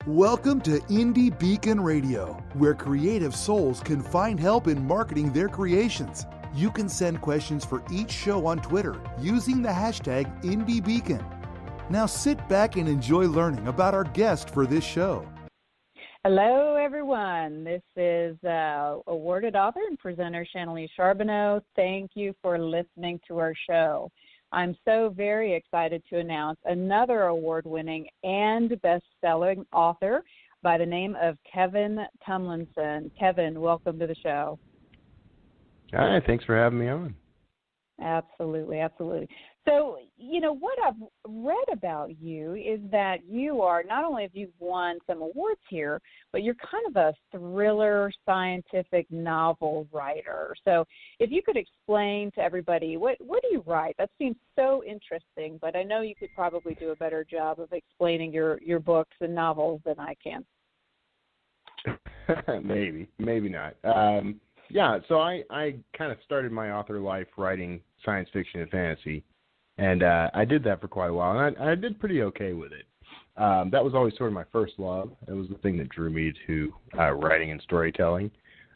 Welcome to Indie Beacon Radio, where creative souls can find help in marketing their creations. You can send questions for each show on Twitter using the hashtag IndieBeacon. Now sit back and enjoy learning about our guest for this show. Hello, everyone. This is awarded author and presenter Channelie Charbonneau. Thank you for listening to our show. I'm so very excited to announce another award-winning and best-selling author by the name of Kevin-Tomlinson. Kevin, welcome to the show. Hi, thanks for having me on. Absolutely, absolutely. So, what I've read about you is that you are, not only have you won some awards here, but you're kind of a thriller scientific novel writer. So if you could explain to everybody, what do you write? That seems so interesting, but I know you could probably do a better job of explaining your books and novels than I can. Maybe not. So I kind of started my author life writing science fiction and fantasy, and I did that for quite a while, and I did pretty okay with it. That was always sort of my first love. It was the thing that drew me to writing and storytelling.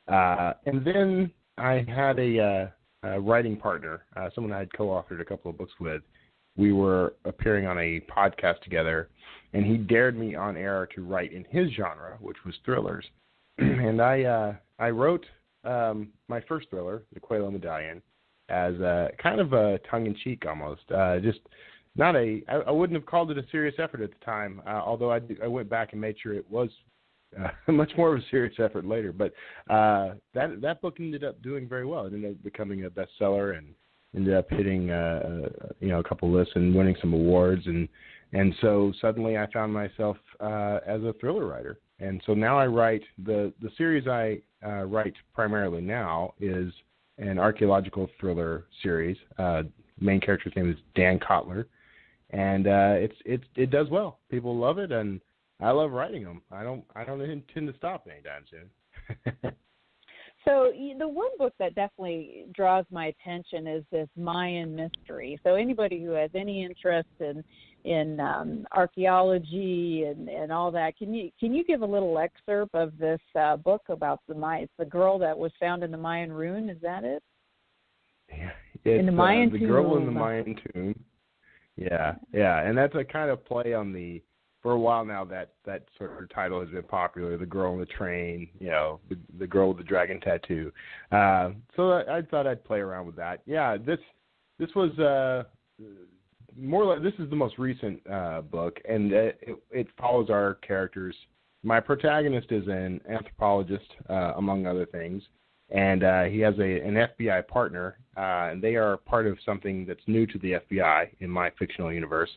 And then I had a writing partner, someone I had co-authored a couple of books with. We were appearing on a podcast together, and he dared me on air to write in his genre, which was thrillers. And I wrote my first thriller, the Quello Medallion, as kind of a tongue-in-cheek almost. Just not I wouldn't have called it a serious effort at the time, although I went back and made sure it was much more of a serious effort later. But that book ended up doing very well. It ended up becoming a bestseller and ended up hitting a couple lists and winning some awards. And so suddenly I found myself as a thriller writer. And so now I write, the series I write primarily now is an archeological thriller series. Main character's name is Dan Kotler, and it does well. People love it, and I love writing them. I don't intend to stop anytime soon. So the one book that definitely draws my attention is this Mayan mystery. So anybody who has any interest in archaeology and all that, can you give a little excerpt of this book about the Mayan? It's the girl that was found in the Mayan ruin. Is that it? Yeah, in the Mayan the tomb. Girl in the Mayan tomb. Yeah, and that's a kind of play on the. For a while now, that sort of title has been popular. The Girl on the Train, the Girl with the Dragon Tattoo. So I thought I'd play around with that. Yeah, this was more like, this is the most recent book, and it follows our characters. My protagonist is an anthropologist, among other things, and he has an FBI partner, and they are part of something that's new to the FBI in my fictional universe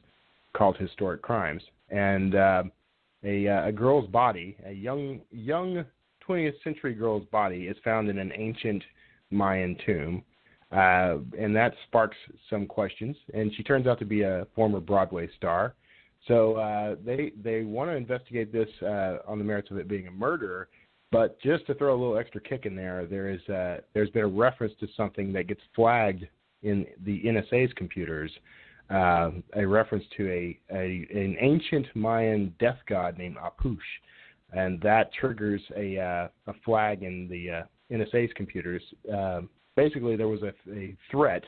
called historic crimes. And a girl's body, a young 20th century girl's body, is found in an ancient Mayan tomb, and that sparks some questions. And she turns out to be a former Broadway star. So they want to investigate this on the merits of it being a murder. But just to throw a little extra kick in there, there's been a reference to something that gets flagged in the NSA's computers. A reference to an ancient Mayan death god named Apush, and that triggers a flag in the NSA's computers. Basically, there was a threat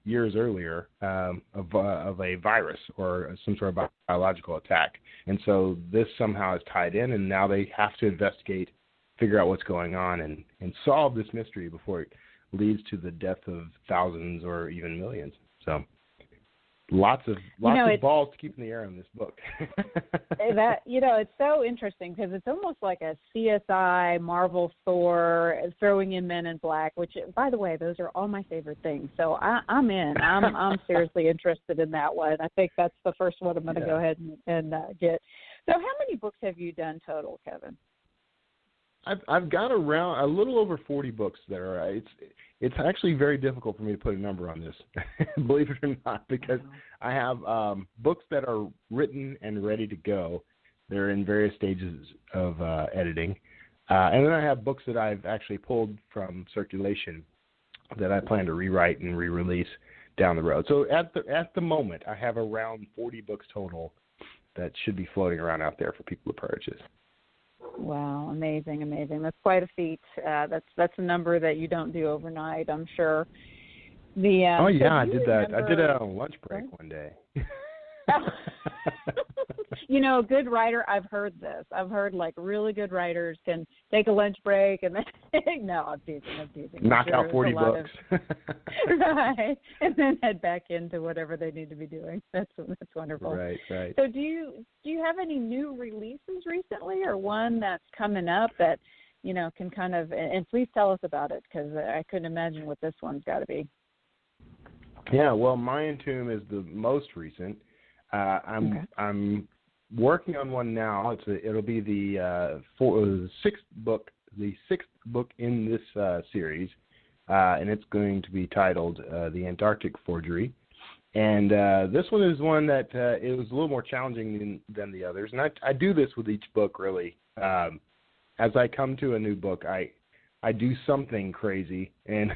years earlier of a virus or some sort of biological attack, and so this somehow is tied in, and now they have to investigate, figure out what's going on, and solve this mystery before it leads to the death of thousands or even millions. So. Lots of balls to keep in the air on this book. It's so interesting because it's almost like a CSI, Marvel, Thor, throwing in Men in Black. Which, by the way, those are all my favorite things. So I'm in. I'm seriously interested in that one. I think that's the first one I'm going to go ahead and get. So, how many books have you done total, Kevin? I've got around a little over 40 books that are. It's actually very difficult for me to put a number on this, believe it or not, because I have books that are written and ready to go. They're in various stages of editing. And then I have books that I've actually pulled from circulation that I plan to rewrite and re-release down the road. So at the moment, I have around 40 books total that should be floating around out there for people to purchase. Wow, amazing. That's quite a feat. That's a number that you don't do overnight, I'm sure. I did that. I did it on lunch break one day. A good writer, I've heard this. I've heard like really good writers can take a lunch break and then no, I'm teasing. Knock out 40 books. Right. And then head back into whatever they need to be doing. That's wonderful. Right. So do you have any new releases recently, or one that's coming up that, can kind of, and please tell us about it, because I couldn't imagine what this one's got to be. Yeah, well, Mayan Tomb is the most recent. I'm working on one now. It'll be the sixth book in this series, and it's going to be titled The Antarctic Forgery. And this one is one that it was a little more challenging than the others. And I do this with each book, really. As I come to a new book, I do something crazy and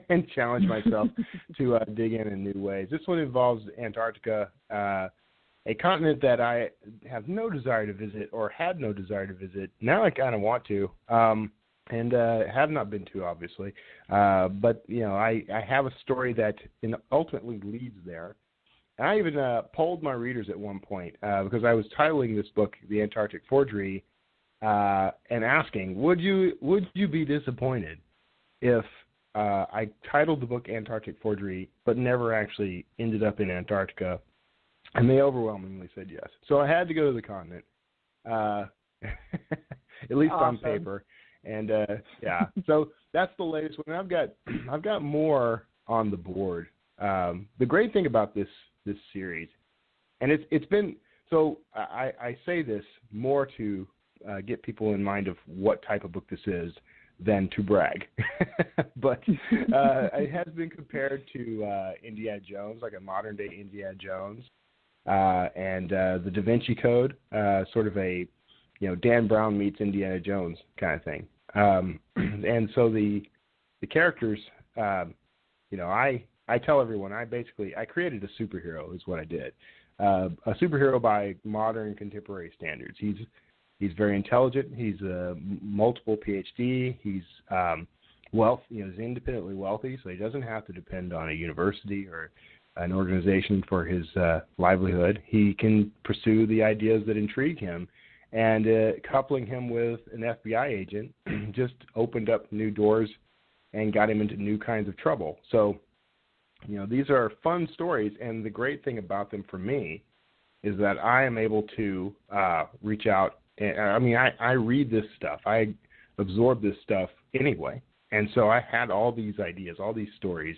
and challenge myself to dig in new ways. This one involves Antarctica, a continent that I have no desire to visit, or had no desire to visit. Now I kind of want to, and have not been to, obviously. But, I have a story that ultimately leads there. And I even polled my readers at one point, because I was titling this book The Antarctic Forgery, and asking, would you be disappointed if I titled the book Antarctic Forgery but never actually ended up in Antarctica? And they overwhelmingly said yes. So I had to go to the continent, at least awesome. On paper. And so that's the latest one. I've got more on the board. The great thing about this series, and it's been, so I say this more to get people in mind of what type of book this is than to brag. But it has been compared to Indiana Jones, like a modern-day Indiana Jones, and the Da Vinci Code, sort of a, Dan Brown meets Indiana Jones kind of thing. And so the characters, I tell everyone, I created a superhero is what I did. A superhero by modern contemporary standards. He's very intelligent. He's a multiple PhD. He's he's independently wealthy, so he doesn't have to depend on a university or an organization for his livelihood. He can pursue the ideas that intrigue him, and coupling him with an FBI agent just opened up new doors and got him into new kinds of trouble. So, these are fun stories, and the great thing about them for me is that I am able to reach out. I read this stuff. I absorb this stuff anyway. And so I had all these ideas, all these stories,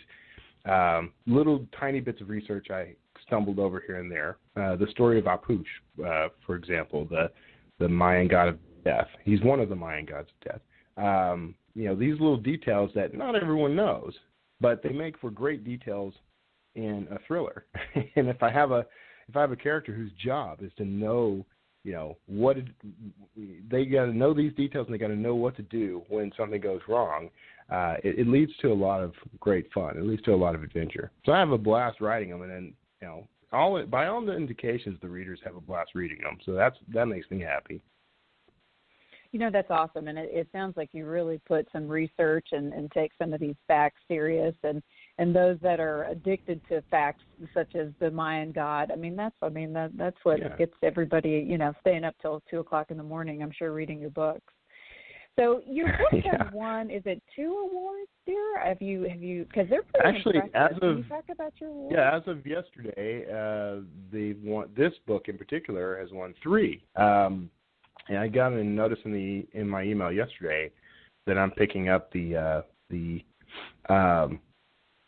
little tiny bits of research I stumbled over here and there. The story of Apush, for example, the Mayan god of death. He's one of the Mayan gods of death. These little details that not everyone knows, but they make for great details in a thriller. And if I have a character whose job is to know, they got to know these details, and they got to know what to do when something goes wrong. It leads to a lot of great fun. It leads to a lot of adventure. So I have a blast writing them, and then by all the indications, the readers have a blast reading them. So that makes me happy. That's awesome, and it sounds like you really put some research and take some of these facts serious, and those that are addicted to facts such as the Mayan god. That's what gets everybody, staying up till 2:00 in the morning, I'm sure, reading your books. So your book has won, is it 2 awards, dear? Have you? Because they're pretty impressive. Can you talk about your awards? Yeah, as of yesterday, they've won. This book in particular has won 3. And I got a notice in my email yesterday that I'm picking up the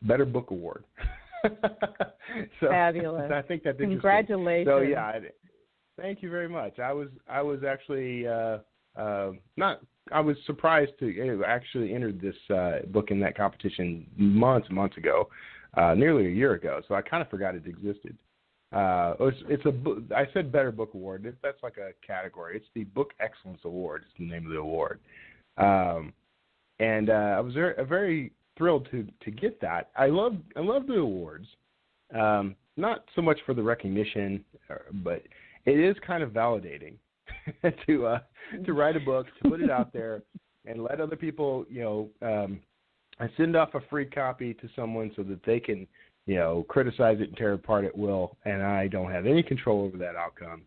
Better Book Award. So, fabulous! I think that's congratulations. So thank you very much. I was actually I was surprised to actually entered this book in that competition months ago, nearly a year ago. So I kind of forgot it existed. It's a book. I said Better Book Award. That's like a category. It's the Book Excellence Award. Is the name of the award. And I was very thrilled to get that. I love the awards. Not so much for the recognition, but it is kind of validating to write a book, to put it out there, and let other people, I send off a free copy to someone so that they can, criticize it and tear it apart at will, and I don't have any control over that outcome.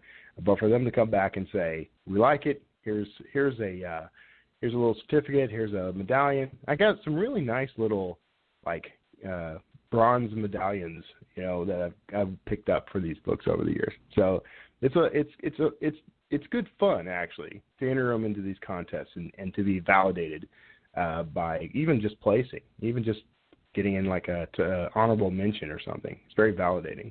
But for them to come back and say, we like it, here's a little certificate, here's a medallion. I got some really nice little bronze medallions, that I've picked up for these books over the years. So it's good fun actually to enter them into these contests and to be validated by even just placing, even just getting in a honorable mention or something. It's very validating.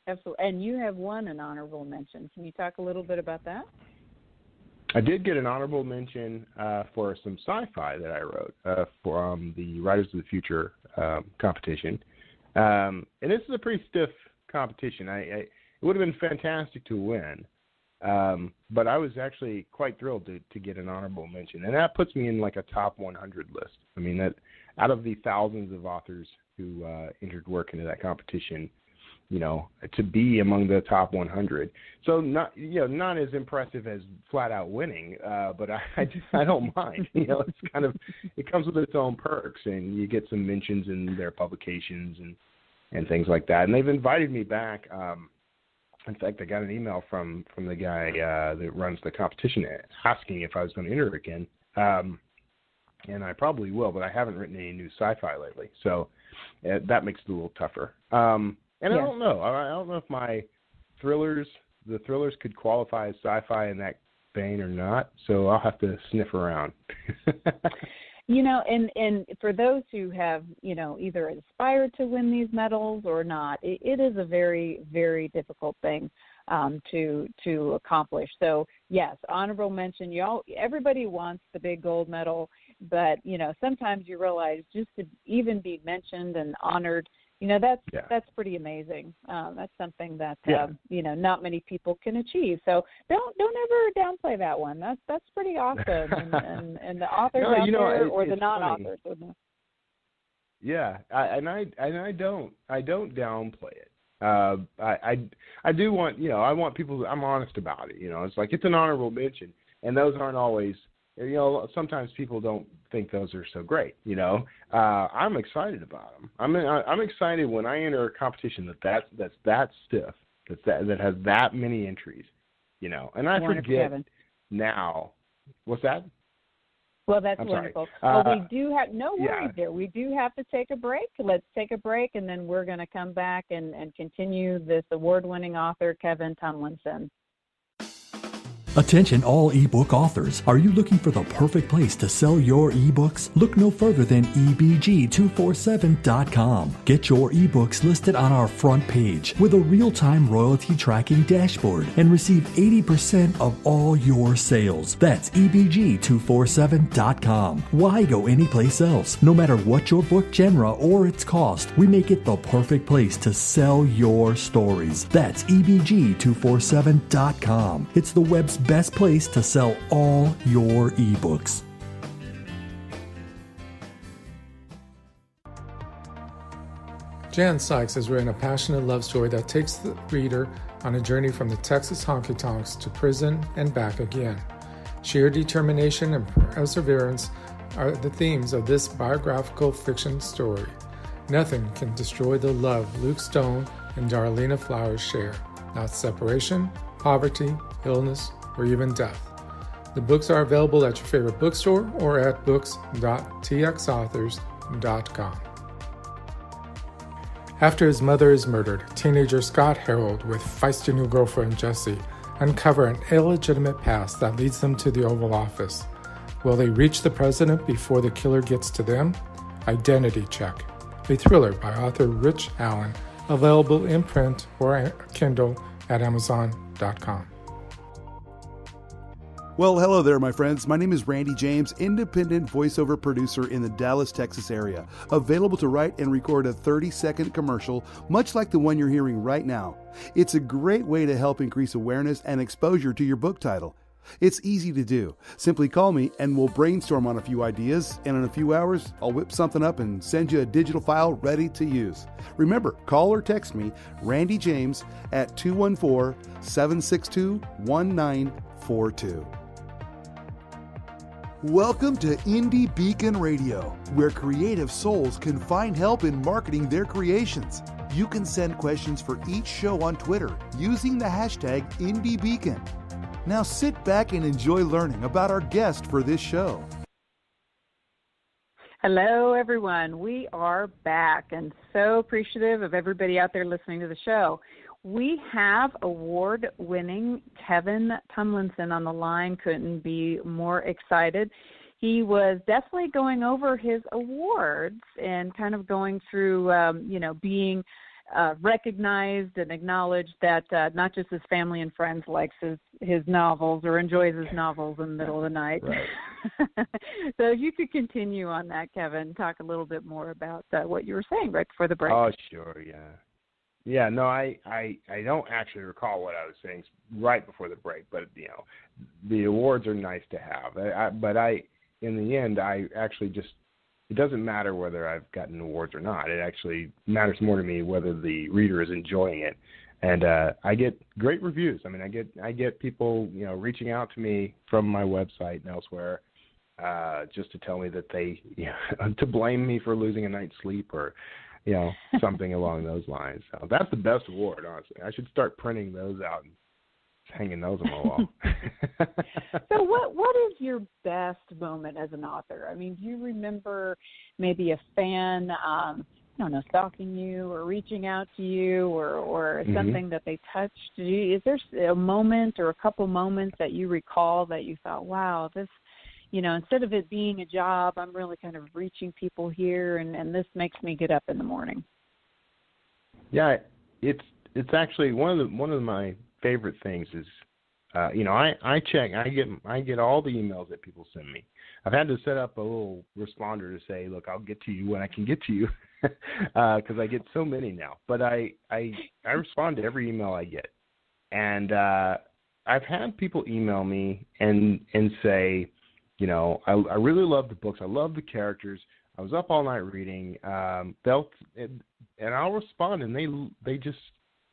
Absolutely. And you have won an honorable mention. Can you talk a little bit about that? I did get an honorable mention for some sci-fi that I wrote for the Writers of the Future competition. And this is a pretty stiff competition. It would have been fantastic to win, but I was actually quite thrilled to get an honorable mention. And that puts me in a top 100 list. I mean, that out of the thousands of authors who entered work into that competition, to be among the top 100. So not as impressive as flat out winning, but I don't mind. It's kind of, it comes with its own perks, and you get some mentions in their publications and things like that. And they've invited me back. In fact, I got an email from the guy that runs the competition asking if I was going to enter again. And I probably will, but I haven't written any new sci-fi lately, so that makes it a little tougher. And yeah. I don't know. I don't know if the thrillers could qualify as sci-fi in that vein or not, so I'll have to sniff around. And for those who have, either aspired to win these medals or not, it is a very, very difficult thing to accomplish. So, yes, honorable mention. Everybody wants the big gold medal, but, sometimes you realize just to even be mentioned and honored, that's pretty amazing. That's something that not many people can achieve. So don't ever downplay that one. That's pretty awesome. And the authors out there or the non-authors. Yeah, I don't downplay it. I do want I want people. I'm honest about it. It's it's an honorable mention, and those aren't always. Sometimes people don't think those are so great. I'm excited about them. I'm excited when I enter a competition that's that stiff, that has that many entries. And I forget Kevin. now. What's that? Well, that's I'm wonderful. sorry. Well, we do have no worries there. We do have to take a break. Let's take a break, and then we're going to come back and continue this award-winning author, Kevin Tumlinson. Attention all ebook authors. Are you looking for the perfect place to sell your ebooks? Look no further than ebg247.com. Get your ebooks listed on our front page with a real-time royalty tracking dashboard and receive 80% of all your sales. That's ebg247.com. Why go anyplace else? No matter what your book genre or its cost, we make it the perfect place to sell your stories. That's ebg247.com. It's the web's best place to sell all your ebooks. Jan Sykes has written a passionate love story that takes the reader on a journey from the Texas honky-tonks to prison and back again. Sheer determination and perseverance are the themes of this biographical fiction story. Nothing can destroy the love Luke Stone and Darlena Flowers share, not separation, poverty, illness, or even death. The books are available at your favorite bookstore or at books.txauthors.com. After his mother is murdered, teenager Scott Harold with feisty new girlfriend Jessie uncover an illegitimate past that leads them to the Oval Office. Will they reach the president before the killer gets to them? Identity Check, a thriller by author Rich Allen, available in print or Kindle at Amazon.com. Well, hello there, my friends. My name is Randy James, independent voiceover producer in the Dallas, Texas area, available to write and record a 30-second commercial, much like the one you're hearing right now. It's a great way to help increase awareness and exposure to your book title. It's easy to do. Simply call me and we'll brainstorm on a few ideas, and in a few hours, I'll whip something up and send you a digital file ready to use. Remember, call or text me, Randy James, at 214-762-1942. Welcome to Indie Beacon Radio, where creative souls can find help in marketing their creations. You can send questions for each show on Twitter using the hashtag IndieBeacon. Now sit back and enjoy learning about our guest for this show. Hello, everyone. We are back and so appreciative of everybody out there listening to the show. We have award-winning Kevin Tumlinson on the line. Couldn't be more excited. He was definitely going over his awards and kind of going through, being recognized and acknowledged that not just his family and friends likes his novels or enjoys his novels in the middle of the night. Right. So if you could continue on that, Kevin, talk a little bit more about what you were saying right before the break. Oh, sure, yeah. Yeah, no, I don't actually recall what I was saying right before the break, but, the awards are nice to have. But in the end, I actually just, it doesn't matter whether I've gotten awards or not. It actually matters more to me whether the reader is enjoying it. And I get great reviews. I mean, I get people, reaching out to me from my website and elsewhere just to tell me that they, to blame me for losing a night's sleep or, something along those lines. So that's the best award, honestly. I should start printing those out and hanging those on my wall. So what is your best moment as an author? I mean, do you remember maybe a fan, stalking you or reaching out to you or something that they touched? Is there a moment or a couple moments that you recall that you thought, wow, this, instead of it being a job, I'm really kind of reaching people here, and this makes me get up in the morning? Yeah, it's actually one of my favorite things is, I get all the emails that people send me. I've had to set up a little responder to say, look, I'll get to you when I can get to you, because I get so many now. But I respond to every email I get, and I've had people email me and say, I really love the books. I love the characters. I was up all night reading. And I'll respond, and they just,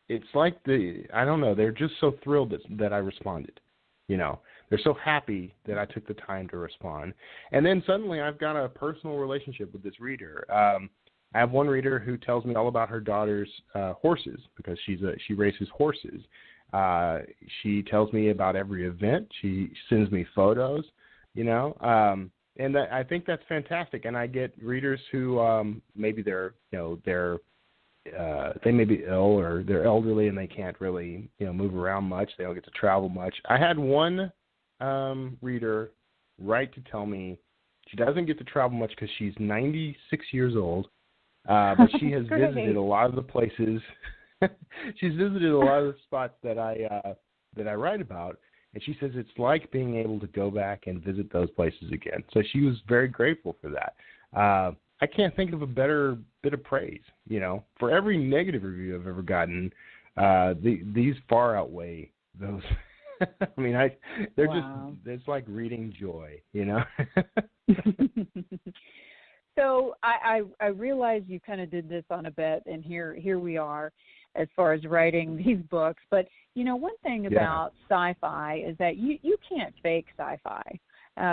it's like I don't know, they're just so thrilled that I responded. They're so happy that I took the time to respond. And then suddenly I've got a personal relationship with this reader. I have one reader who tells me all about her daughter's horses because she races horses. She tells me about every event. She sends me photos. And I think that's fantastic. And I get readers who maybe they may be ill or they're elderly and they can't really move around much. They don't get to travel much. I had one reader write to tell me she doesn't get to travel much because she's 96 years old, but she has visited a lot of the places. She's visited a lot of the spots that I write about. And she says it's like being able to go back and visit those places again. So she was very grateful for that. I can't think of a better bit of praise. For every negative review I've ever gotten, these far outweigh those. I mean, they're wow. Just, it's like reading joy, So I realize you kind of did this on a bet, and here we are as far as writing these books. But, one thing about sci-fi is that you can't fake sci-fi.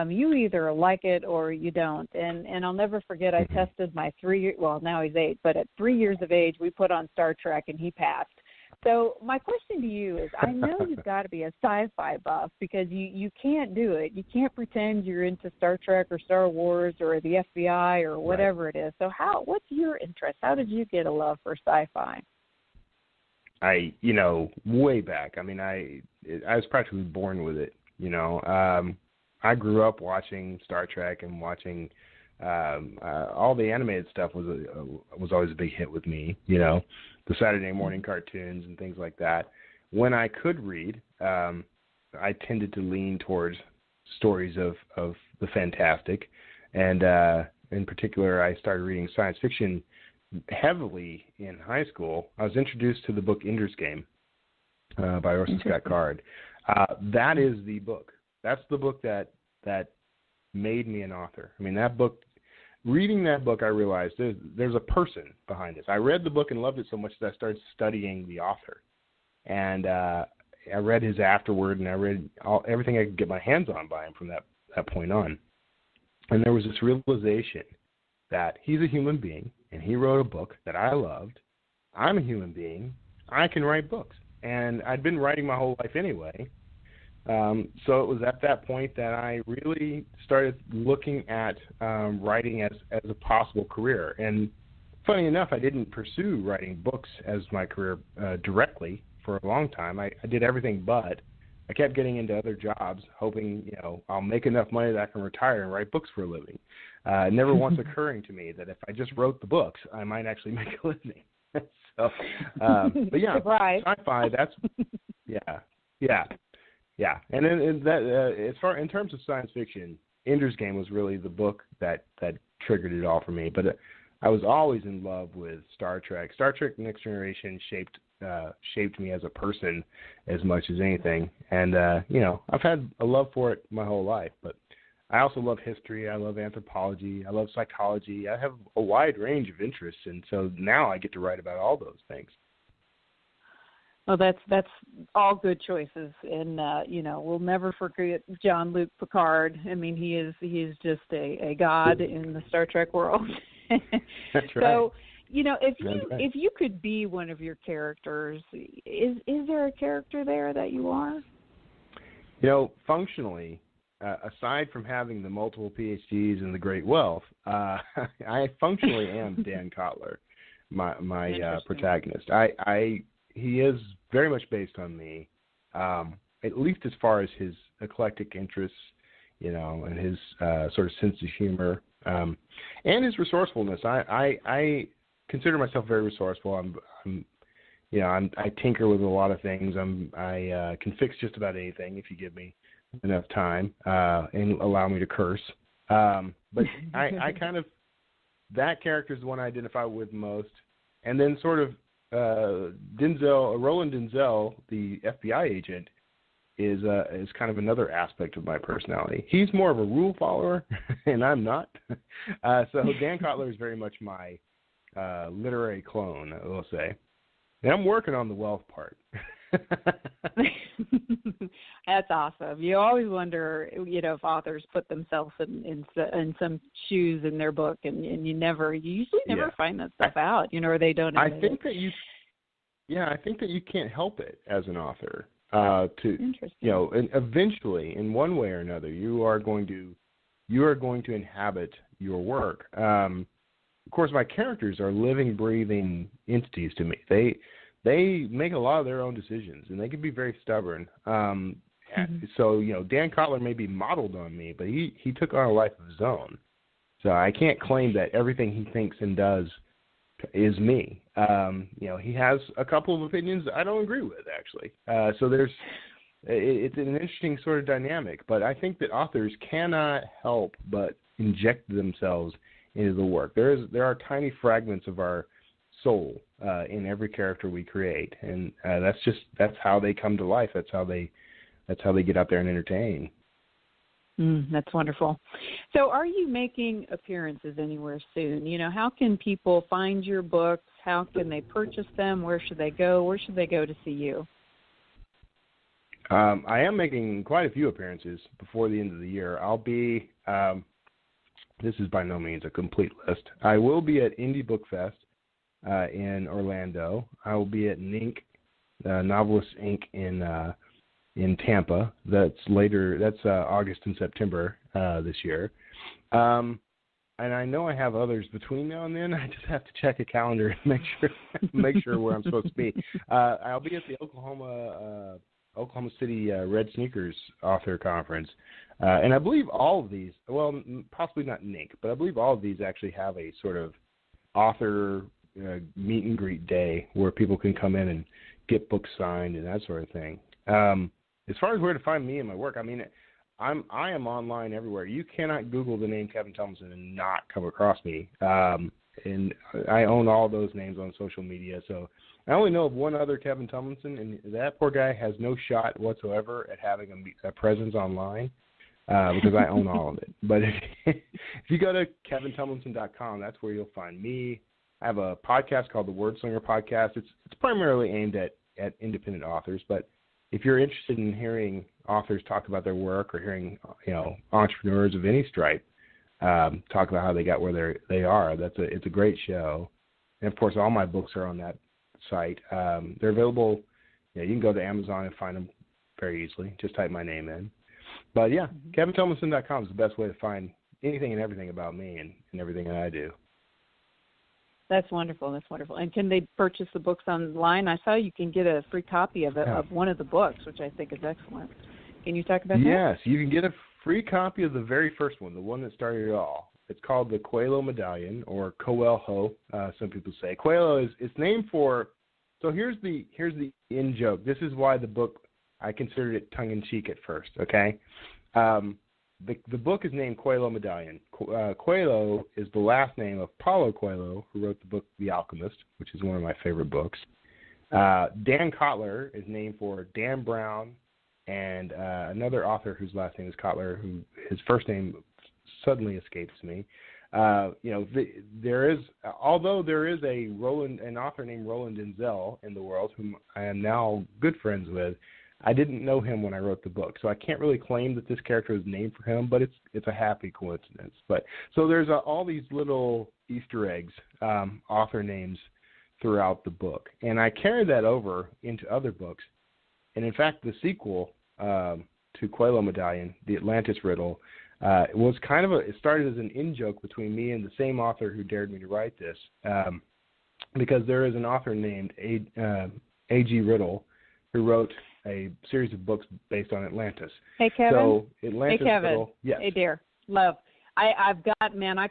You either like it or you don't. And I'll never forget, I tested my now he's 8, but at 3 years of age, we put on Star Trek and he passed. So my question to you is, I know you've got to be a sci-fi buff because you can't do it. You can't pretend you're into Star Trek or Star Wars or the FBI or whatever it is. So what's your interest? How did you get a love for sci-fi? Way back. I mean, I was practically born with it, I grew up watching Star Trek and watching all the animated stuff was always a big hit with me, the Saturday morning cartoons and things like that. When I could read, I tended to lean towards stories of the fantastic. And in particular, I started reading science fiction heavily in high school. I was introduced to the book Ender's Game by Orson Scott Card. That is the book That's the book that made me an author. I mean, that book, reading that book, I realized there's a person behind this. I read the book and loved it so much that I started studying the author. And I read his afterword, and I read everything I could get my hands on by him from that point on. And there was this realization that he's a human being, and he wrote a book that I loved. I'm a human being. I can write books. And I'd been writing my whole life anyway. So it was at that point that I really started looking at writing as a possible career. And funny enough, I didn't pursue writing books as my career directly for a long time. I did everything but. I kept getting into other jobs, hoping, I'll make enough money that I can retire and write books for a living. Never once occurring to me that if I just wrote the books, I might actually make a living. So, but yeah, sci-fi. That's yeah. And then in terms of science fiction, Ender's Game was really the book that triggered it all for me. But I was always in love with Star Trek. Star Trek: Next Generation shaped me as a person as much as anything. And I've had a love for it my whole life. But I also love history. I love anthropology. I love psychology. I have a wide range of interests, and so now I get to write about all those things. Well, that's all good choices, and we'll never forget Jean-Luc Picard. I mean, he is just a god in the Star Trek world. That's right. So, if you could be one of your characters, is there a character there that you are? Functionally, aside from having the multiple PhDs and the great wealth, I functionally am Dan Kotler, my protagonist. He is very much based on me, at least as far as his eclectic interests, and his sort of sense of humor, and his resourcefulness. I consider myself very resourceful. I tinker with a lot of things. I can fix just about anything if you give me enough time and allow me to curse. But I kind of, that character is the one I identify with most, and then sort of Roland Denzel, the FBI agent, is kind of another aspect of my personality. He's more of a rule follower, and I'm not. So Dan Kotler is very much my literary clone, I will say. And I'm working on the wealth part. That's awesome. You always wonder, if authors put themselves in some shoes in their book, and you usually never find that stuff out, or they don't. I think that you can't help it as an author. And eventually, in one way or another, you are going to inhabit your work. Of course, my characters are living, breathing entities to me. They make a lot of their own decisions, and they can be very stubborn. So, Dan Kotler may be modeled on me, but he took on a life of his own. So I can't claim that everything he thinks and does is me. He has a couple of opinions that I don't agree with, actually. So it's an interesting sort of dynamic. But I think that authors cannot help but inject themselves into the work. There are tiny fragments of our soul in every character we create, and that's how they come to life. That's how they get out there and entertain. That's wonderful. So are you making appearances anywhere soon? How can people find your books? How can they purchase them? Where should they go? Where should they go to see you? I am making quite a few appearances before the end of the year. I'll be, this is by no means a complete list. I will be at Indie Book Fest in Orlando. I will be at NINC, Novelists Inc. in Tampa. That's August and September this year. And I know I have others between now and then. I just have to check a calendar and make sure where I'm supposed to be. I'll be at the Oklahoma City Red Sneakers Author Conference. And I believe all of these, well, possibly not NINC, but I believe all of these actually have a sort of author meet and greet day where people can come in and get books signed and that sort of thing. As far as where to find me and my work, I mean, I am online everywhere. You cannot Google the name Kevin Tomlinson and not come across me. and I own all those names on social media. So I only know of one other Kevin Tumlinson, and that poor guy has no shot whatsoever at having a presence online because I own all of it. But if you go to kevin-tomlinson.com, that's where you'll find me. I have a podcast called the Wordslinger Podcast. It's primarily aimed at independent authors, but if you're interested in hearing authors talk about their work or hearing, entrepreneurs of any stripe talk about how they got where they are, it's a great show. And of course, all my books are on that site. They're available. You can go to Amazon and find them very easily. Just type my name in. But yeah, kevin-tomlinson.com is the best way to find anything and everything about me and everything that I do. That's wonderful. That's wonderful. And can they purchase the books online? I saw you can get a free copy of one of the books, which I think is excellent. Can you talk about that? Yes, you can get a free copy of the very first one, the one that started it all. It's called the Quello Medallion, or Coelho, some people say. Quello is named for. So here's the in joke. This is why the book, I considered it tongue in cheek at first. Okay. The book is named Quello Medallion. Quello is the last name of Paulo Coelho, who wrote the book The Alchemist, which is one of my favorite books. Dan Kotler is named for Dan Brown and another author whose last name is Kotler, who his first name suddenly escapes me. There is an author named Roland Denzel in the world, whom I am now good friends with. I didn't know him when I wrote the book, so I can't really claim that this character is named for him, but it's a happy coincidence. But so there's all these little Easter eggs, author names throughout the book, and I carried that over into other books. And in fact, the sequel to Quello Medallion, The Atlantis Riddle, was it started as an in-joke between me and the same author who dared me to write this, because there is an author named A.G. Riddle who wrote a series of books based on Atlantis. Hey, Kevin. So Atlantis hey, Kevin. Riddle, yes. Hey, dear. Love. I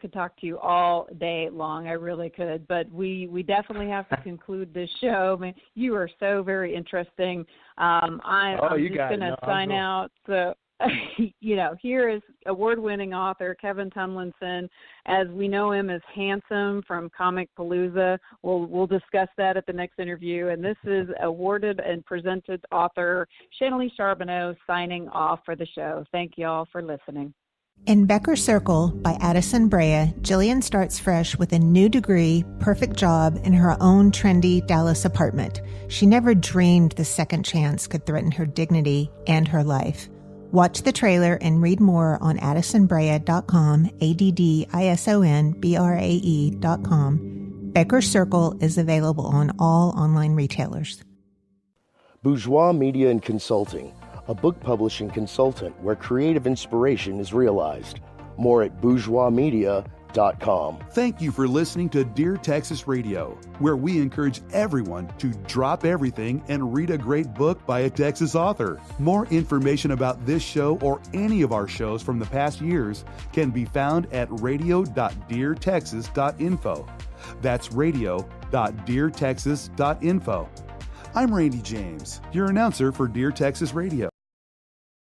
could talk to you all day long. I really could. But we definitely have to conclude this show. I mean, you are so very interesting. I'm just going to sign out. So, here is award-winning author Kevin Tumlinson. As we know him as Handsome from Comic Palooza. We'll discuss that at the next interview. And this is awarded and presented author Channelie Charbonneau signing off for the show. Thank you all for listening. In Becker Circle by Addison Brea, Jillian starts fresh with a new degree, perfect job, in her own trendy Dallas apartment. She never dreamed the second chance could threaten her dignity and her life. Watch the trailer and read more on addisonbrea.com, addisonbrae.com. Becker Circle is available on all online retailers. Bourgeois Media and Consulting, a book publishing consultant where creative inspiration is realized. More at bourgeoismedia.com. Thank you for listening to Dear Texas Radio, where we encourage everyone to drop everything and read a great book by a Texas author. More information about this show or any of our shows from the past years can be found at radio.deartexas.info. That's radio.deartexas.info. I'm Randy James, your announcer for Dear Texas Radio.